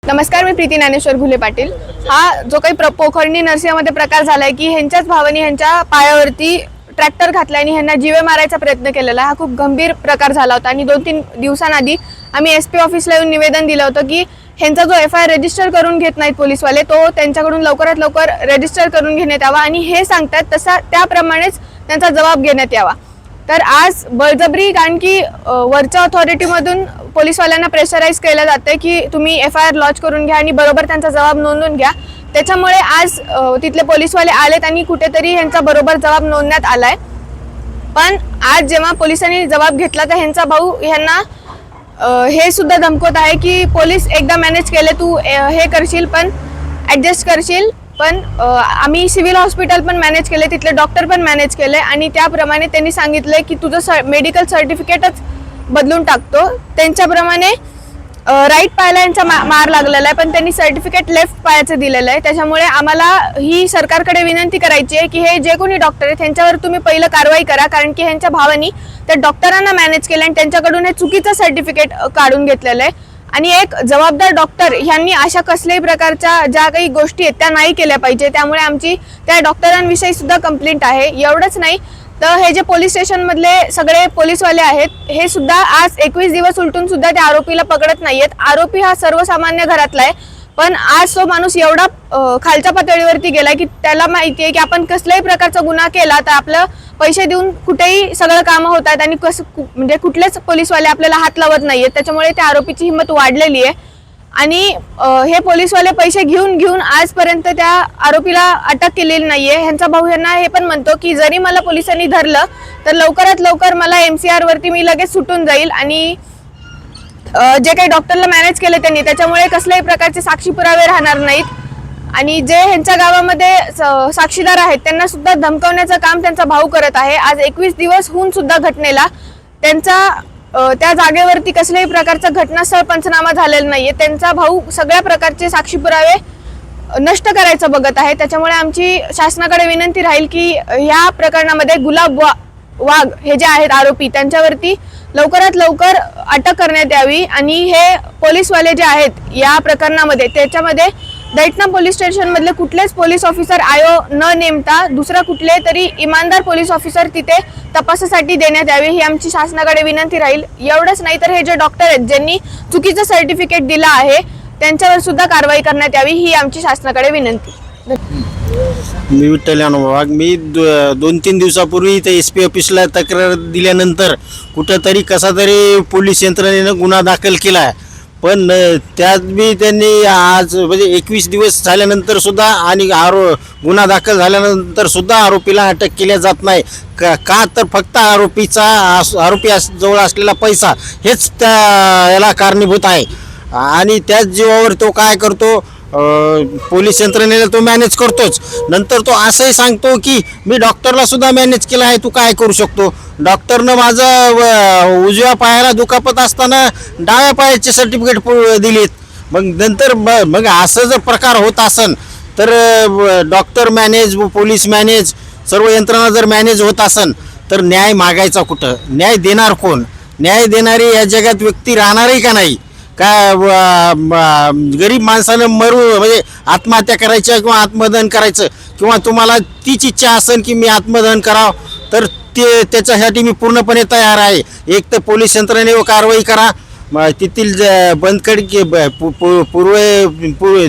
नमस्कार, मी प्रीती ज्ञानेश्वर घुले पाटील। हा जो काही पोखरणी नरसिंहमध्ये प्रकार झालाय की ह्यांच्याच भावानी ह्यांच्या पायावरती ट्रॅक्टर घातला आणि ह्यांना जीवे मारायचा प्रयत्न केलेला हा खूप गंभीर प्रकार झाला होता। आणि 2-3 दिवसांआधी आम्ही एसपी ऑफिसला येऊन निवेदन दिलं होतं की ह्यांचा जो एफआयआर रजिस्टर करून घेत नाहीत पोलीसवाले तो त्यांच्याकडून लवकरात लवकर रजिस्टर करून घेण्यात यावा आणि हे सांगतात तसा त्याप्रमाणेच त्यांचा जबाब घेण्यात यावा। तर आज बळजबरी कारण की वरच्या अथॉरिटीमधून पोलीसवाल्यांना प्रेशराइज केलं जातं की तुम्ही एफआयआर लॉन्च करून घ्या आणि बरोबर त्यांचा जबाब नोंदवून घ्या। त्याच्यामुळे आज तिथले पोलीसवाले आलेत आणि कुठेतरी ह्यांचा बरोबर जबाब नोंदण्यात आलाय। पण आज जेव्हा पोलिसांनी जबाब घेतला तर ह्यांचा भाऊ ह्यांना हे सुद्धा धमकवत आहे की पोलीस एकदा मॅनेज केले तू हे करशील पण ॲडजस्ट करशील, पण आम्ही सिव्हिल हॉस्पिटल पण मॅनेज केले, तिथले डॉक्टर पण मॅनेज केले आणि त्याप्रमाणे त्यांनी सांगितलंय की तुझं मेडिकल सर्टिफिकेटच बदलून टाकतो। त्यांच्याप्रमाणे राईट पायाला यांचा मार लागलेला आहे पण त्यांनी सर्टिफिकेट लेफ्ट पायाचं दिलेलं आहे। त्याच्यामुळे आम्हाला ही सरकारकडे विनंती करायची आहे की हे जे कोणी डॉक्टर आहेत त्यांच्यावर तुम्ही पहिलं कारवाई करा, कारण की ह्यांच्या भावानी त्या डॉक्टरांना मॅनेज केलं आणि त्यांच्याकडून हे चुकीचं सर्टिफिकेट काढून घेतलेलं आहे। आणि एक जबाबदार डॉक्टर यांनी अशा कसल्याही प्रकारच्या ज्या काही गोष्टी आहेत त्या नाही केल्या पाहिजे। त्यामुळे आमची त्या डॉक्टरांविषयी सुद्धा कंप्लेंट आहे। एवढंच नाही तर हे जे पोलीस स्टेशन मधले सगळे पोलीसवाले आहेत हे सुद्धा आज 21 दिवस उलटून सुद्धा त्या आरोपीला पकडत नाहीयेत। आरोपी हा सर्वसामान्य घरातला आहे पण आज तो माणूस एवढा खालच्या पातळीवरती गेलाय की त्याला माहिती आहे की आपण कसल्याही प्रकारचा गुन्हा केला तर आपलं पैसे देऊन कुठेही सगळं कामं होतात आणि म्हणजे कुठलेच पोलीसवाले आपल्याला हात लावत नाहीयेत। त्याच्यामुळे त्या आरोपीची हिंमत वाढलेली आहे आणि हे पोलीसवाले पैसे घेऊन आजपर्यंत त्या आरोपीला अटक केलेली नाहीये। ह्यांचा भाऊ ह्यांना हे पण म्हणतो की जरी मला पोलिसांनी धरलं तर लवकरात लवकर मला MCR वरती मी लगेच सुटून जाईल आणि जे काही डॉक्टरला मॅनेज केले त्यांनी त्याच्यामुळे कसल्याही प्रकारचे साक्षी पुरावे राहणार नाहीत आणि जे ह्यांच्या गावामध्ये साक्षीदार आहेत त्यांना सुद्धा धमकावण्याचं काम त्यांचा भाऊ करत आहे। आज 21 दिवस होऊन सुद्धा घटनेला त्यांचा त्या जागेवरती कसल्याही प्रकारचा घटनास्थळ पंचनामा झालेला नाहीये। त्यांचा भाऊ सगळ्या प्रकारचे साक्षी पुरावे नष्ट करायचं बघत आहे। त्याच्यामुळे आमची शासनाकडे विनंती राहील की ह्या प्रकरणामध्ये गुलाब वाघ हे जे आहेत आरोपी त्यांच्यावरती लवकरात लवकर अटक करण्यात यावी आणि हे पोलीसवाले जे आहेत या प्रकरणामध्ये त्याच्यामध्ये दैठणा पोलीस स्टेशन मधले कुठलेच पोलीस ऑफिसर आयो न नेमता दुसरा कुठले तरी इमानदार पोलीस ऑफिसर तिथे तपासासाठी देण्यात यावे ही आमची शासनाकडे विनंती राहील। एवढंच नाही तर हे जे डॉक्टर आहेत ज्यांनी चुकीचं सर्टिफिकेट दिलं आहे त्यांच्यावर सुद्धा कारवाई करण्यात यावी ही आमची शासनाकडे विनंती। मी विठ्ठल वाघ मी 2-3 दिवसापूर्वी इथे SP ऑफिसला तक्रार दिल्यानंतर कुठंतरी कसा तरी पोलीस यंत्रणेनं गुन्हा दाखल केला आहे, पण त्यात बी त्यांनी आज म्हणजे 21 दिवस झाल्यानंतर सुद्धा आणि गुन्हा दाखल झाल्यानंतर सुद्धा आरोपीला अटक केल्या जात नाही का तर फक्त आरोपी जवळ असलेला पैसा हेच याला कारणीभूत आहे। आणि त्याच जीवावर तो काय करतो, पोलीस यंत्रणेला तो मॅनेज करतोच, नंतर तो असंही सांगतो की मी डॉक्टरला सुद्धा मॅनेज केलं आहे, तू काय करू शकतो। डॉक्टरनं माझं उजव्या पायाला दुखापत असताना डाव्या पायाचे सर्टिफिकेट दिलीत, मग नंतर मग असं जर प्रकार होत असन तर डॉक्टर मॅनेज पोलीस मॅनेज सर्व यंत्रणा जर मॅनेज होत असन तर न्याय मागायचा कुठं, न्याय देणार कोण, न्याय देणारी या जगात व्यक्ती राहणारही का नाही काय। गरीब माणसानं म्हणजे आत्महत्या करायच्या किंवा आत्मदहन करायचं किंवा तुम्हाला तीच इच्छा असेल की मी आत्मदहन करावं तर त्याच्यासाठी मी पूर्णपणे तयार आहे। एक तर पोलीस यंत्रणेवर कारवाई करा, तेथील बंदखडके पूर्व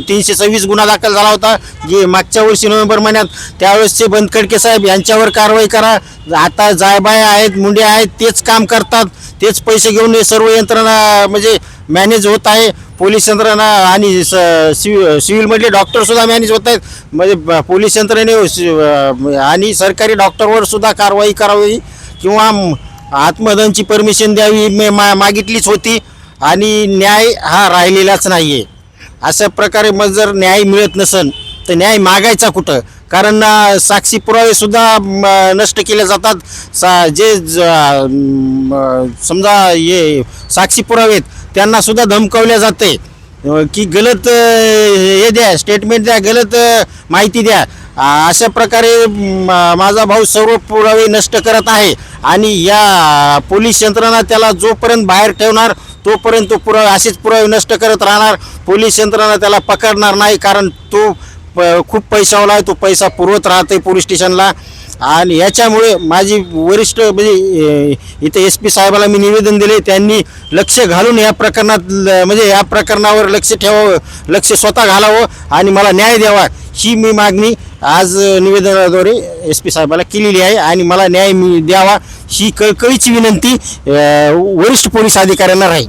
326 गुन्हा दाखल झाला होता जे मागच्या वर्षी नोव्हेंबर महिन्यात, त्यावेळेसचे बंदखडके साहेब यांच्यावर कारवाई करा। आता जायबाय आहेत मुंडे आहेत तेच काम करतात, तेच पैसे घेऊन हे सर्व यंत्रणा म्हणजे मॅनेज होत आहे। पोलीस यंत्रणा आणि सिव्हिलमधले डॉक्टरसुद्धा मॅनेज होत आहेत, म्हणजे पोलीस यंत्रणेने आणि सरकारी डॉक्टरवर सुद्धा कारवाई करावी किंवा आत्मदहनची परमिशन द्यावी मागितलीच होती आणि न्याय हा राहिलेलाच नाही आहे। अशा प्रकारे मग जर न्याय मिळत नसेल तर न्याय मागायचा कुठं, कारण साक्षी पुरावे सुद्धा नष्ट केले जातात। जे समजा हे साक्षी पुरावे त्यांना सुद्धा धमकावल्या जाते की गलत हे द्या स्टेटमेंट द्या, गलत माहिती द्या। अशा प्रकारे माझा भाऊ सर्व पुरावे नष्ट करत आहे आणि या पोलीस यंत्रणा त्याला जोपर्यंत बाहेर ठेवणार तोपर्यंत तो पुरावे असेच पुरावे नष्ट करत राहणार. पोलीस यंत्रणा त्याला पकडणार नाही, कारण तो खूप पैशावाला आहे. तो पैसा पुरवत राहते पोलीस स्टेशनला. आणि याच्यामुळे माझी वरिष्ठ म्हणजे इथे एस पी साहेबाला मी निवेदन दिले. त्यांनी लक्ष घालून या प्रकरणात म्हणजे या प्रकरणावर लक्ष ठेवावं, लक्ष स्वतः घालावं आणि मला न्याय द्यावा, ही मी मागणी आज निवेदनाद्वारे एस पी साहेबाला केलेली आहे. आणि मला न्याय द्यावा ही कळकळीची विनंती वरिष्ठ पोलीस अधिकाऱ्यांना राहील.